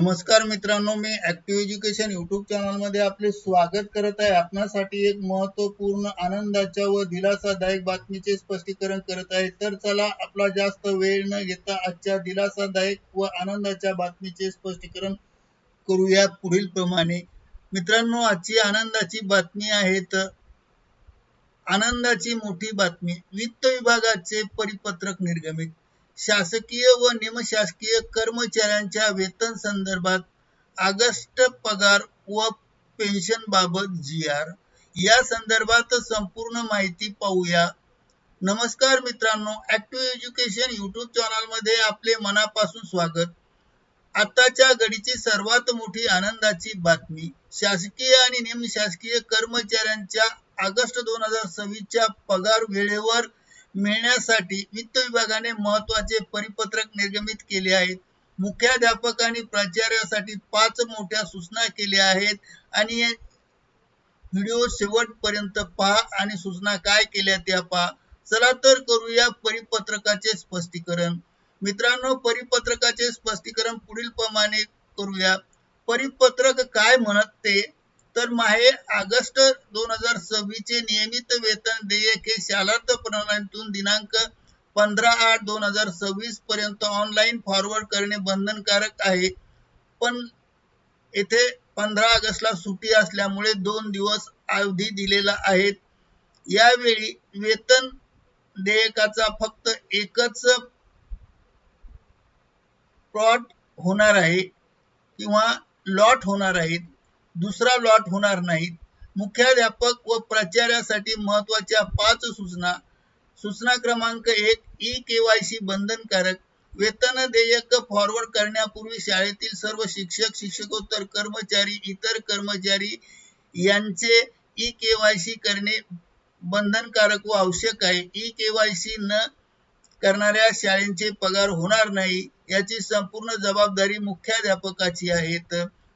नमस्कार मित्रांनो, मी active education YouTube channel मध्ये आपले स्वागत करत आहे। आपणासाठी एक महत्त्वपूर्ण आनंदाच्या व दिलासादायक बातमीचे स्पष्टीकरण करत आहे। तर चला आपला जास्त वेळ न घेता आजच्या दिलासादायक व आनंदाच्या बातमीचे स्पष्टीकरण करूया पुढील प्रमाणे। मित्रांनो, आजची आनंदाची बातमी आहे तर आनंदाची मोठी बातमी, वित्त विभागाचे परिपत्रक निर्गमित। शासकीय व निमशासकीय कर्मचाऱ्यांच्या वेतन संदर्भात ऑगस्ट पगार व पेन्शन बाबत जी.आर. या संदर्भात संपूर्ण माहिती पाहूया। नमस्कार मित्रांनो, ऍक्टिव्ह एज्युकेशन यूट्यूब चॅनल मध्ये आपले मनापासून स्वागत। आताच्या घडीची सर्वात मोठी आनंदाची बातमी, शासकीय आणि निमशासकीय कर्मचाऱ्यांच्या ऑगस्ट 2026 च्या पगार वेळेवर मिळण्यासाठी वित्त विभागाने महत्त्वाचे परिपत्रक निर्गमित केले आहेत। मुख्याध्यापक आणि प्राचार्यांसाठी 5 मोठ्या सूचना केल्या आहेत आणि व्हिडिओ शेवटपर्यंत पहा आणि सूचना काय केल्या त्या पहा। चला तर करूया परिपत्रकाचे स्पष्टीकरण। मित्रांनो, परिपत्रकाचे स्पष्टीकरण पुढील प्रमाणे करूया। परिपत्रक काय म्हणते तर माहे ऑगस्ट 2026 चे नियमित वेतन देयक हे शालार्थ प्रणालीतून दिनांक 15/8/2026 पर्यंत ऑनलाईन फॉरवर्ड करणे बंधनकारक आहे। पण येथे 15 ऑगस्टला सुट्टी असल्यामुळे 2 दिवस अवधी दिलेला आहे। यावेळी वेतन देयकाचा फक्त एकच प्लॉट होणार आहे किंवा लॉट होणार आहेत, दुसरा लॉट होणार नाहीत। मुख्याध्यापक व प्राचार्यासाठी महत्त्वाच्या 5 सूचना। सूचना क्रमांक 1, ई-केवायसी बंधनकारक। वेतन देयक फॉरवर्ड करण्यापूर्वी शाळेतील सर्व शिक्षक, शिक्षकोत्तर कर्मचारी, इतर कर्मचारी यांचे ई-केवायसी करणे बंधनकारक व आवश्यक आहे। ई-केवायसी न करणाऱ्या शाळेचे पगार होणार नाही, याची संपूर्ण जबाबदारी मुख्याध्यापकाची आहे।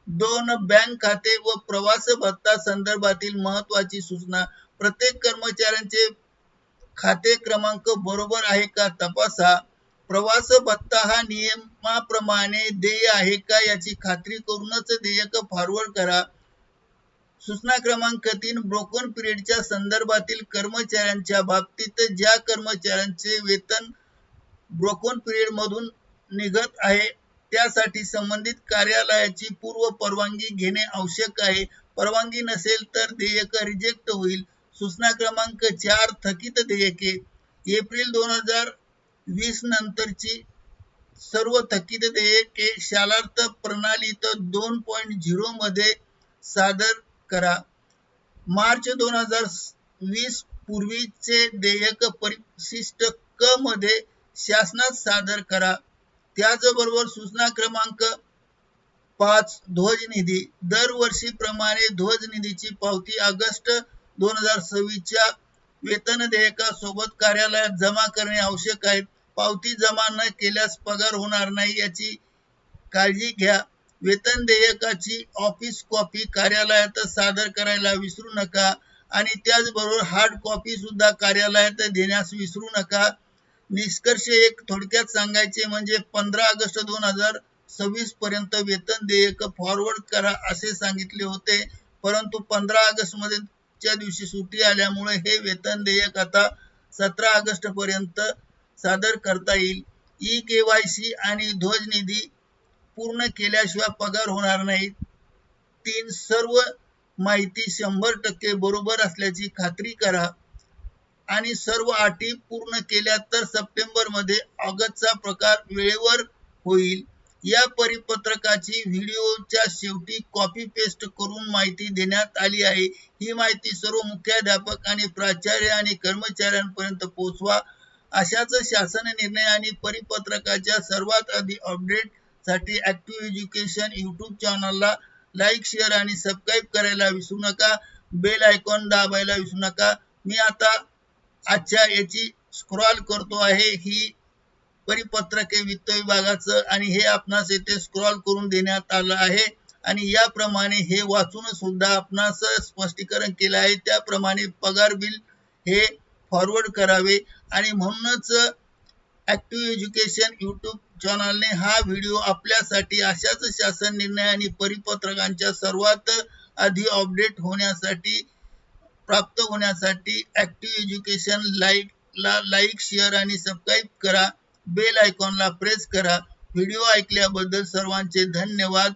2, बँक खाते व प्रवास भत्ता संदर्भातील महत्त्वाची सूचना। प्रत्येक कर्मचाऱ्यांचे खाते क्रमांक बरोबर आहे का तपासा। प्रवास भत्ता हा नियमाप्रमाणे देय आहे का याची खात्री करूनच देयक फॉरवर्ड करा। सूचना क्रमांक 3, ब्रोकन पिरियडच्या संदर्भातील कर्मचाऱ्यांच्या बाबतीत ज्या कर्मचाऱ्यांचे वेतन ब्रोकन पिरियड मधून निघत आहे त्यासाठी संबंधित कार्यालयाची पूर्व परवानगी घेणे आवश्यक आहे। परवानगी नसेल तर देयक रिजेक्ट होईल। सूचना क्रमांक 4, थकीत देयके। एप्रिल 2020 नंतरची सर्व थकीत देयके शालार्थ प्रणालीत 2.0 मध्ये सादर करा। मार्च 2020 पूर्वीचे देयक परिशिष्ट क मध्ये शासनास सादर करा। त्याचबरोबर सूचना क्रमांक 5, ध्वज निधी। दरवर्षीप्रमाणे ध्वज निधीची पावती ऑगस्ट 2026 च्या वेतन देयकासोबत कार्यालयात जमा करणे आवश्यक आहे। पावती जमा न केल्यास पगार होणार नाही याची काळजी घ्या। वेतन देयकाची ऑफिस कॉपी कार्यालयात सादर करायला विसरू नका आणि त्याचबरोबर हार्ड कॉपी सुद्धा कार्यालयात देण्यास विसरू नका। निष्कर्ष एक थोडक्यात सांगायचे म्हणजे 15 ऑगस्ट 2026 पर्यंत वेतन देयक फॉरवर्ड करा असे सांगितले होते, परंतु 15 ऑगस्ट मध्ये च्या दिवशी सुट्टी आल्यामुळे हे वेतन देयक आता 17 ऑगस्ट पर्यंत सादर करता येईल। ई-केवायसी आणि ध्वज निधी पूर्ण केल्याशिवाय पगार होणार नाही। 3, सर्व माहिती 100% बरोबर असल्याची खात्री करा आणि सर्व अटी पूर्ण केल्या तर सप्टेंबर मध्ये ऑगस्टचा पगार वेळेवर होईल। या परिपत्रकाची व्हिडिओच्या शेवटी कॉपी पेस्ट करून माहिती देण्यात आली आहे। ही माहिती सर्व मुख्याध्यापक आणि प्राचार्य आणि कर्मचाऱ्यांपर्यंत पोहोचवा। अशाच शासन निर्णय आणि परिपत्रकाच्या सर्वात आधी अपडेट साठी ऍक्टिव्ह एज्युकेशन यूट्यूब चॅनलला लाईक, शेअर आणि सबस्क्राईब करायला विसरू नका। बेल आयकॉन दाबायला विसरू नका। मी आता आजच्या याची स्क्रॉल करतो आहे, ही परिपत्रक वित्त विभागाचं आणि हे आपणास येथे स्क्रॉल करून देण्यात आलं आहे आणि याप्रमाणे हे वाचून सुद्धा आपणास स्पष्टीकरण केलं आहे। त्याप्रमाणे पगार बिल हे फॉरवर्ड करावे आणि म्हणूनच ॲक्टिव्ह एज्युकेशन यूट्यूब चॅनलने हा व्हिडिओ आपल्यासाठी अशाच शासन निर्णय आणि परिपत्रकांच्या सर्वात आधी अपडेट होण्यासाठी प्राप्त होण्यासाठी ॲक्टिव्ह एज्युकेशन लाईक शेअर आणि सबस्क्राईब करा. बेल आयकॉनला प्रेस करा. व्हिडिओ ऐकल्याबद्दल सर्वांचे धन्यवाद.